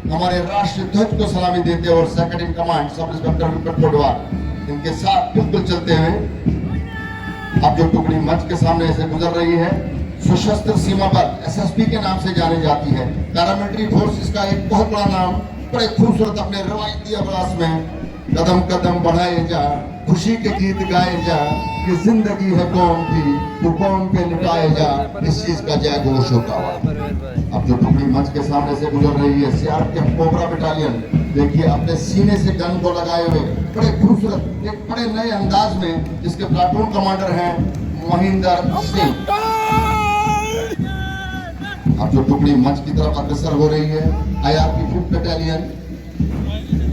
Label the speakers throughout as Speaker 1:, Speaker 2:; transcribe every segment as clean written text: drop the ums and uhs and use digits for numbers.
Speaker 1: हमारे राष्ट्रीय ध्वज को सलामी देते और second in command sub inspector Vipin Kotwal इनके साथ बिल्कुल चलते हुए अब जो टुकड़ी मंच के सामने से गुजर रही है, सशस्त्र सीमा बल एसएसबी के नाम से जानी जाती है। पैरामिलिट्री फोर्सेस का एक बहुत बड़ा नाम, बड़े खूबसूरत अपने रवायती आवाज में कदम कदम बढ़ाए जा, खुशी के गीत गाए जा, कि जिंदगी है कौम की तो कौम पे लुटाए जा, इस चीज का जय घोष होगा। अब जो टुकड़ी मंच के सामने से गुजर रही है, सीआरपीएफ कोबरा बटालियन, देखिए अपने सीने से गन को लगाए हुए बड़े खूबसूरत एक बड़े नए अंदाज में, जिसके प्लाटून कमांडर हैं महेंद्र सिंह। अब जो टुकड़ी मंच की तरफ अग्रसर हो रही है, IRP 5th battalion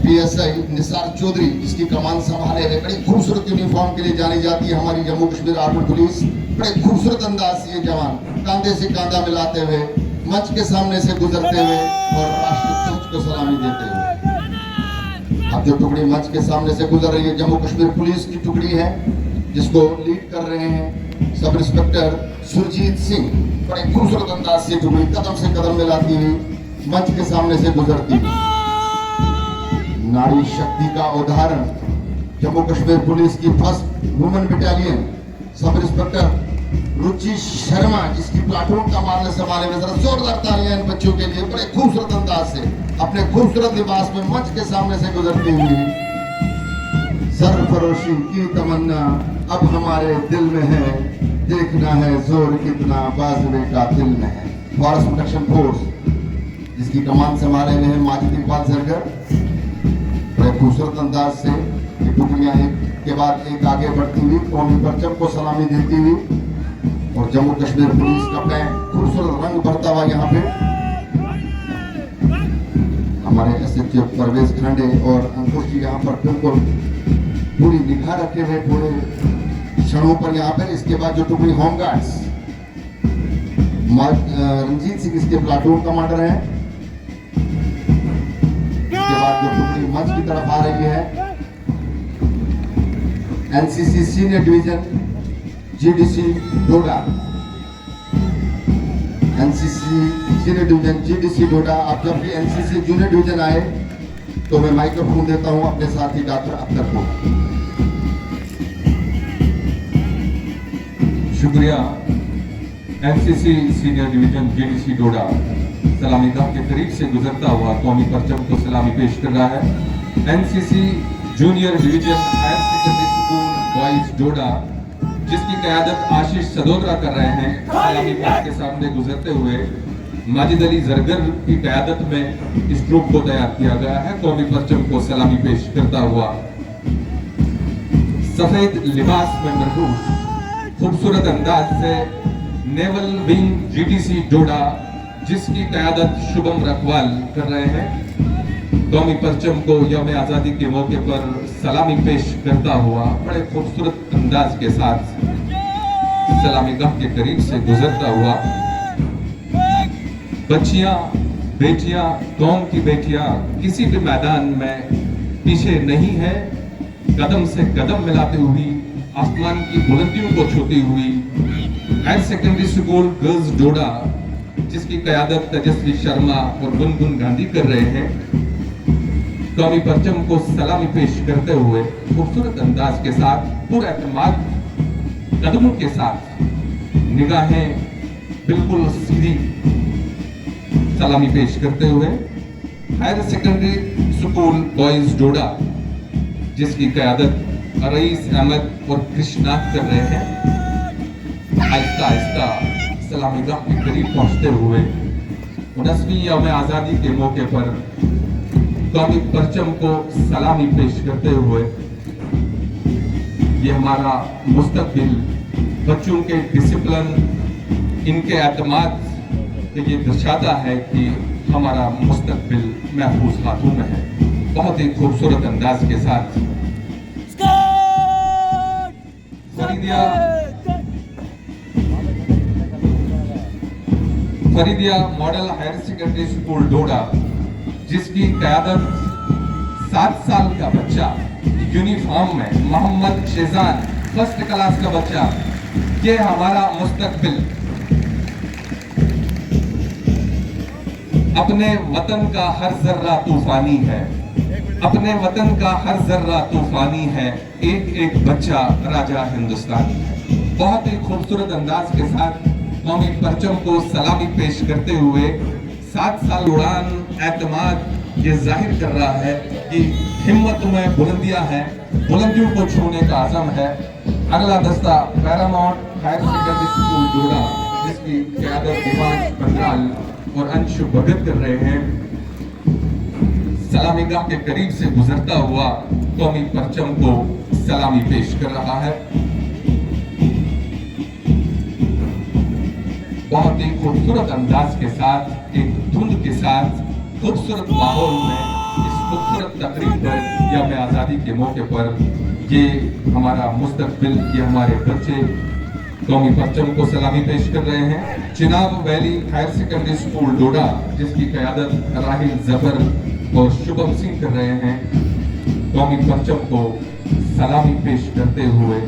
Speaker 1: PSI Nisar Chaudhary, जिसकी कमान संभाले हुए बड़ी खूबसूरत यूनिफॉर्म के लिए जानी जाती है हमारी जम्मू कश्मीर आर्मी पुलिस। बड़े खूबसूरत अंदाज से ये जवान कांधे से कांधा मिलाते हुए मंच के सामने से गुजरते हुए और राष्ट्रीय ध्वज को सलामी देते हुए। अब जो टुकड़ी मंच के सामने से गुजर रही है, जम्मू कश्मीर पुलिस की टुकड़ी है, जिसको लीड कर रहे हैं सब इंस्पेक्टर सुरजीत सिंह। बड़े खूबसूरत अंदाज से टुकड़ी कदम से कदम मिलाती हुई मंच के सामने से गुजरती हुई। नारी शक्ति का उदाहरण जम्मू कश्मीर पुलिस की 1st women battalion sub inspector Ruchi Sharma, जिसकी प्लाटून का मारने संभाले में, जरा जोरदार तालियां इन बच्चों के लिए बड़े खूबसूरत अंदाज से अपने खूबसूरत लिबास में मंच के सामने से गुजरती हुई। सरफरोशी की तमन्ना अब हमारे दिल में है, देखना है जोर कितना बाजुए का दिल में है। फॉरेस्ट प्रोटेक्शन फोर्स, जिसकी कमान संभाले हुए हैं माजिद इकबाल सरगर, बड़े खूबसूरत अंदाज से ये टुकड़ियां एक के बाद एक आगे बढ़ती हुई कौमी परचम को सलामी देती हुई और जम्मू कश्मीर पुलिस का अपने खूबसूरत रंग भरता हुआ यहाँ पे हमारे एसएचओ परवेज खांडे और अंकुश जी यहाँ पर बिल्कुल पूरी निगाह रखे हुए पूरे क्षणों पर यहाँ पर। इसके बाद जो टुकड़ी होमगार्ड्स रंजीत सिंह इसके प्लाटून कमांडर हैं। इसके बाद जो टुकड़ी मंच की तरफ आ रही है, एनसीसी सीनियर डिवीजन जीडीसी डोडा, एनसीसी सीनियर डिवीजन जीडीसी डोडा। अब जब भी एनसीसी जूनियर डिवीजन आए तो मैं माइक्रोफोन देता हूं अपने साथी डॉक्टर अख्तर को।
Speaker 2: शुक्रिया। एनसीसी सीनियर डिवीजन जीडीसी डोडा सलामी गाह के करीब से गुजरता हुआ कौमी परचम को सलामी पेश कर रहा है। NCC junior division higher secondary school boys Doda, जिसकी क़यादत आशीष सदोत्रा कर रहे हैं, सलामी मंच के सामने गुजरते हुए माजिद अली जरगर की क़यादत में इस ग्रुप को तैयार किया गया है। कौमी परचम को सलामी पेश करता हुआ सफेद लिबास में मरहूस खूबसूरत अंदाज से नेवल विंग जीडीसी डोडा, जिसकी क़यादत शुभम रखवाल कर रहे हैं, कौमी परचम को यौम आज़ादी के मौके पर सलामी पेश करता हुआ बड़े खूबसूरत अंदाज के साथ सलामी गाह के करीब से गुजरता हुआ। बच्चियां, बेटियां, कौम की बेटियां किसी भी मैदान में पीछे नहीं है, कदम से कदम मिलाती हुई आसमान की बुलंदियों को छूती हुई हायर सेकेंडरी स्कूल गर्ल्स डोडा, जिसकी क़यादत तेजस्वी शर्मा और गुनगुन गांधी कर रहे हैं, कौमी परचम को सलामी पेश करते हुए खूबसूरत अंदाज के साथ पूरे एतमाद कदमों के साथ निगाहें बिल्कुल सीधी सलामी पेश करते हुए higher secondary school boys Doda, जिसकी क़यादत रईस अहमद और कृष्णा कर रहे हैं, आहिस्ता आहिस्ता सलामी गाह के करीब पहुंचते हुए 19वीं यौम आज़ादी के मौके पर कौमी परचम को सलामी पेश करते हुए ये हमारा मुस्तकबिल, बच्चों के डिसिप्लिन, इनके एतमाद ये दर्शाता है कि हमारा मुस्तकबिल महफूज हाथों में है। बहुत ही खूबसूरत अंदाज के साथ Faridia model higher secondary school Doda, जिसकी क़यादत 7 साल का बच्चा यूनिफॉर्म में मोहम्मद शेजान 1st क्लास का बच्चा, ये हमारा मुस्तकबिल। अपने वतन का हर जर्रा तूफानी है, अपने वतन का हर जर्रा तूफानी है, एक एक बच्चा राजा हिंदुस्तानी है। बहुत ही खूबसूरत अंदाज के साथ कौमी परचम को सलामी पेश करते हुए 7 साल उड़ान एतमाद ये जाहिर कर रहा है कि हिम्मत में बुलंदियां हैं, बुलंदियों को छूने का आज़म है। अगला दस्ता Paramount higher secondary school Doda, जिसकी क़यादत दिमाग बंगाल और अंशु भगत कर रहे हैं, सलामीगाह के करीब से गुजरता हुआ कौमी परचम को सलामी पेश कर रहा है। बहुत ही खूबसूरत अंदाज के साथ, एक धुंध के साथ, खूबसूरत माहौल में इस खूबसूरत तकरीब पर यौम आज़ादी के मौके पर ये हमारा मुस्तकबिल, ये हमारे बच्चे कौमी परचम को सलामी पेश कर रहे हैं। Chenab valley higher secondary school Doda, जिसकी क़यादत राहिल जफर और शुभम सिंह कर रहे हैं, कौमी परचम को सलामी पेश करते हुए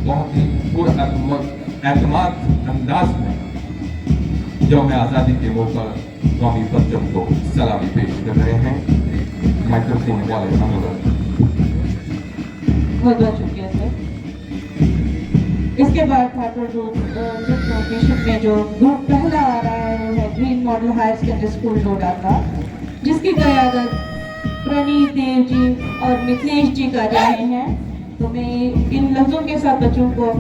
Speaker 2: बहुत ही पुरअतमाद अंदाज में यौम आज़ादी के मौके पर कौमी परचम को सलामी पेश कर रहे हैं। माइक्रोफोन वाले अनुरोध।
Speaker 3: बहुत बहुत शुक्रिया सर। इसके बाद ठाकुर लोकेशन में जो ग्रुप पहला आ रहा है वो है green model higher secondary school Doda का, जिसकी क़यादत प्रणीत देव जी और मिथिलेश जी कर रहे हैं। तो मैं इन लफ्ज़ों के साथ बच्चों को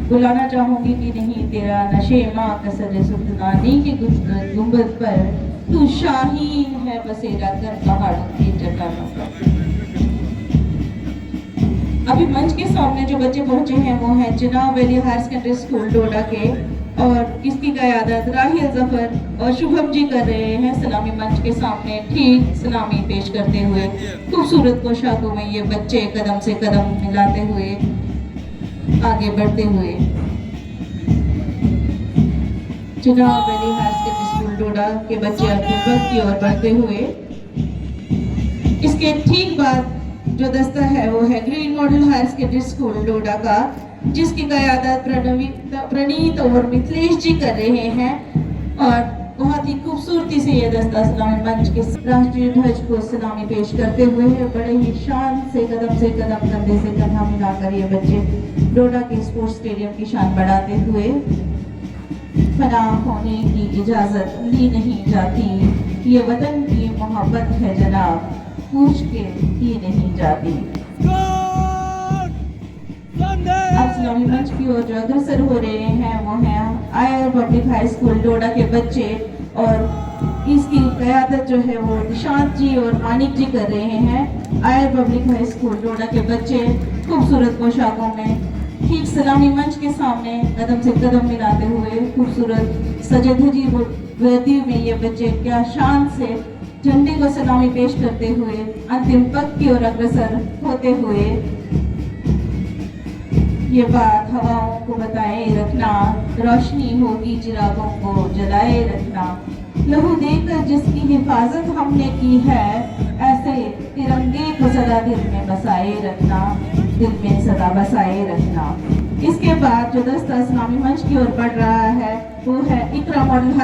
Speaker 3: बुलाना चाहूँगी कि नहीं तेरा नशे माँ कसर सुल्तानी के गुंबद पर, तू शाहीन है बसेरा कर पहाड़ों की चट्टानों पर। अभी मंच के सामने जो बच्चे पहुंचे हैं वो हैं Chenab valley higher secondary school Doda के, और इसकी क़यादत राहिल जफर और शुभम जी कर रहे हैं। सलामी मंच के सामने ठीक सलामी पेश करते हुए खूबसूरत पोशाकों में ये बच्चे कदम से कदम मिलाते हुए आगे बढ़ते हुए Chenab valley higher secondary school Doda के बच्चे अपने वक्त की ओर बढ़ते हुए, इसके ठीक बाद जो दस्ता है वो है green model higher secondary school Doda का, जिसकी क़यादत प्रणीत और मिथिलेश जी कर रहे हैं। और बहुत ही खूबसूरती से ये दस्ता सलामी मंच के राष्ट्रीय ध्वज को सलामी पेश करते हुए है। बड़े ही शान से कदम, कंधे से कंधा मिलाकर ये बच्चे डोडा के स्पोर्ट्स स्टेडियम की शान बढ़ाते हुए, फना होने की इजाज़त ली नहीं जाती, ये वतन की मोहब्बत है जनाब, पूछ के की नहीं जाती। अब सलामी मंच की ओर जो अग्रसर हो रहे हैं वो हैं आयर पब्लिक हाई स्कूल डोडा के बच्चे, और इसकी क़यादत जो है वो निशांत जी और मानिक जी कर रहे हैं। आयर पब्लिक हाई स्कूल डोडा के बच्चे खूबसूरत पोशाकों में ठीक सलामी मंच के सामने कदम से कदम मिलाते हुए खूबसूरत सजे धजी वर्दी में ये बच्चे क्या शान से झंडे को सलामी पेश करते हुए अंतिम पग की ओर अग्रसर होते हुए ये बात हवाओं को बताए रखना, रोशनी होगी चिरागों को जलाए रखना, लहू देकर जिसकी हिफाजत हमने की है, ऐसे तिरंगे को सदा दिल में बसाए रखना, दिल में सदा बसाए रखना। इसके बाद जो दस्ता इस्लामी मंच की ओर बढ़ रहा है वो है इकरा मॉडल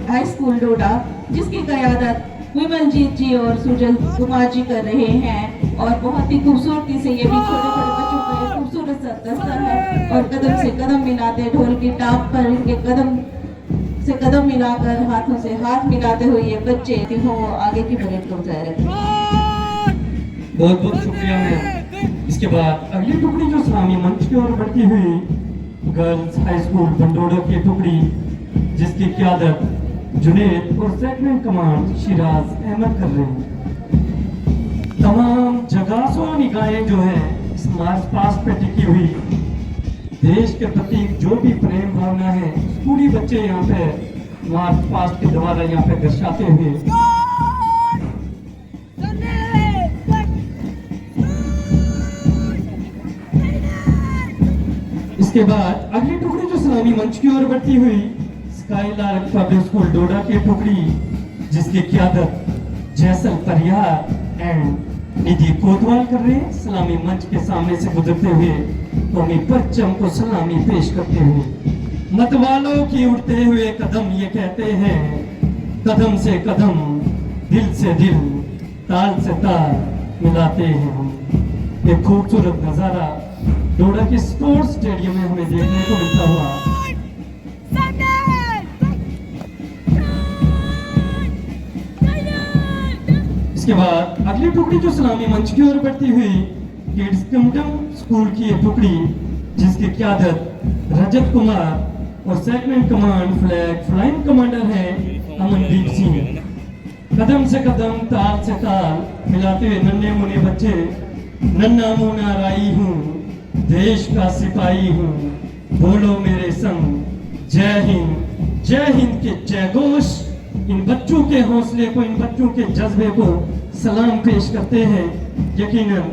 Speaker 3: हाई स्कूल डोडा, जिसकी क़यादत विमलजीत जी और सुजल कुमार जी कर रहे हैं। और बहुत ही खूबसूरती से ये भी छोटे छोटे बच्चों का एक खूबसूरत सा दस्ता है, और कदम से कदम मिलाते ढोल की टाप पर इनके कदम से कदम मिलाकर हाथों से हाथ मिलाते हुए ये बच्चे हो आगे की परेड को जारी रखें।
Speaker 4: बहुत बहुत शुक्रिया मैम। इसके बाद अगली टुकड़ी जो सलामी मंच की ओर बढ़ती हुई गर्ल्स हाई स्कूल बंडोड़ा की टुकड़ी, जिसकी क़यादत जुनेद और सेकंड कमांड शिराज अहमद कर रहे हैं। तमाम जगासों निगाहें जो है इस मार्च पास्ट पे टिकी हुई, देश के प्रति जो भी प्रेम भावना है पूरी बच्चे यहाँ पे मार्च पास्ट के द्वारा यहाँ पे दर्शाते हुए इसके बाद अगली टुकड़ी जो सलामी मंच की ओर बढ़ती हुई स्काईलार्क पब्लिक स्कूल डोडा की टुकड़ी, जिसकी क़यादत जैसल परियार एंड निधि कोतवाल कर रहे हैं। सलामी मंच के सामने से गुजरते हुए कौमी परचम को सलामी पेश करते हुए मतवालों की उड़ते हुए कदम ये कहते हैं, कदम से कदम, दिल से दिल, ताल से ताल मिलाते हैं हम। एक खूबसूरत नज़ारा डोडा के स्पोर्ट्स स्टेडियम में हमें देखने को मिलता हुआ। इसके बाद अगली टुकड़ी जो सलामी मंच की ओर बढ़ती हुई किड्स कमडम स्कूल की एक टुकड़ी जिसकी क़यादत रजत कुमार और second command flag flying commander हैं अमनदीप सिंह। कदम से कदम, ताल से ताल मिलाते हुए नन्हे मुन्ने बच्चे, नन्ना मुन्ना राई हूँ, देश का सिपाही हूँ, बोलो मेरे संग जय हिंद के जय घोष इन बच्चों के हौसले को, इन बच्चों के जज्बे को सलाम पेश करते हैं। यकीनन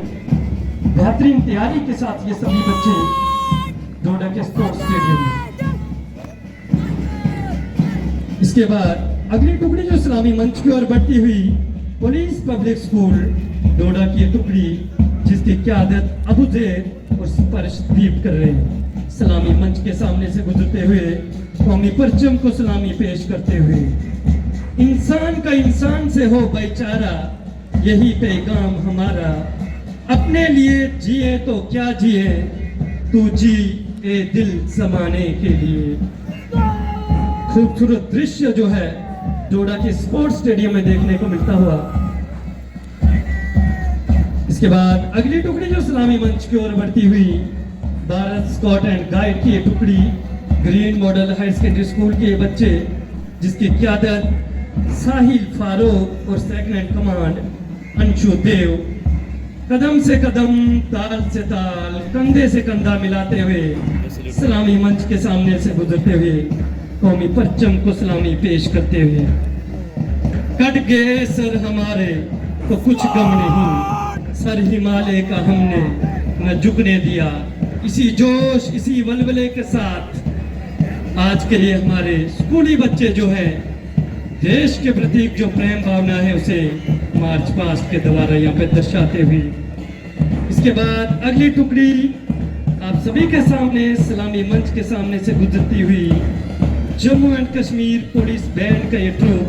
Speaker 4: बेहतरीन तैयारी के साथ ये सभी बच्चे डोडा के स्पोर्ट्स स्टेडियम में। इसके बाद अगली टुकड़ी जो इस्लामी मंच की ओर बढ़ती हुई पुलिस पब्लिक स्कूल डोडा की टुकड़ी जिसकी क़यादत अबू ज़ैद और स्पर्शदीप कर रहे हैं। सलामी मंच के सामने से गुजरते हुए कौमी परचम को सलामी पेश करते हुए, इंसान का इंसान से हो भाईचारा, यही पैगाम हमारा, अपने लिए जिए तो क्या जिए, तू जी ए दिल जमाने के लिए। खूबसूरत दृश्य जो है डोडा के स्पोर्ट्स स्टेडियम में देखने को मिलता हुआ। इसके बाद अगली टुकड़ी जो सलामी मंच की ओर बढ़ती हुई भारत स्काउट एंड गाइड की टुकड़ी Green model higher secondary School के बच्चे जिसकी क़यादत साहिल फारूक और सेकंड कमांड अंशु देव, कदम से कदम, ताल से ताल, कंधे से कंधा मिलाते हुए सलामी मंच के सामने से गुजरते हुए कौमी परचम को सलामी पेश करते हुए। कट गए सर हमारे तो कुछ गम नहीं, सर हिमालय का हमने न झुकने दिया। इसी जोश, इसी वलवले के साथ आज के लिए हमारे स्कूली बच्चे जो है देश के प्रति जो प्रेम भावना है उसे मार्च पास्ट के द्वारा यहाँ पे दर्शाते हुए। इसके बाद अगली टुकड़ी आप सभी के सामने सलामी मंच के सामने से गुजरती हुई Jammu and Kashmir police band का ये ट्रूप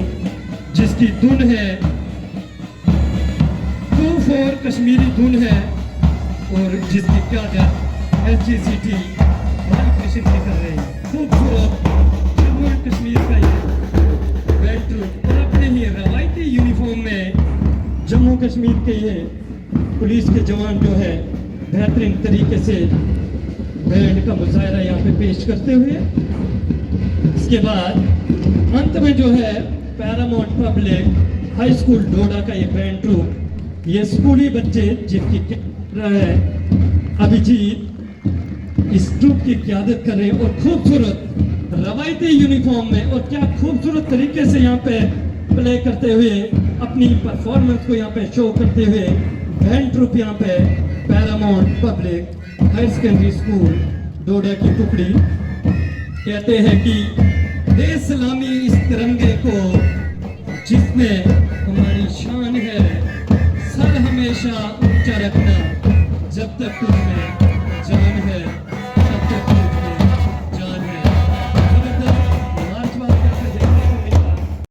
Speaker 4: जिसकी धुन है 2-4 कश्मीरी धुन है और जिसकी क़यादत SGCT कृष्ण की कर रहे हैं। खूबसूरत जम्मू एंड कश्मीर का ये बैंड ट्रूप और अपने ही रवायती यूनिफॉर्म में जम्मू कश्मीर के ये पुलिस के जवान जो है बेहतरीन तरीके से बैंड का मुजाहरा यहाँ पे पेश करते हुए। इसके बाद अंत में जो है Paramount public high school Doda का ये बैंड ट्रूप, ये स्कूली बच्चे जिनकी है अभिजीत इस ट्रूप की क़यादत कर रहे हैं और खूबसूरत रवायती यूनिफॉर्म में और क्या खूबसूरत तरीके से यहाँ पे प्ले करते हुए अपनी परफॉर्मेंस को यहाँ पे शो करते हुए बैंड ट्रूप यहाँ पे paramount public higher secondary school Doda की टुकड़ी कहते हैं कि दे सलामी इस तिरंगे को जिसमें हमारी शान है, सर हमेशा ऊंचा रखना जब तक तुझमें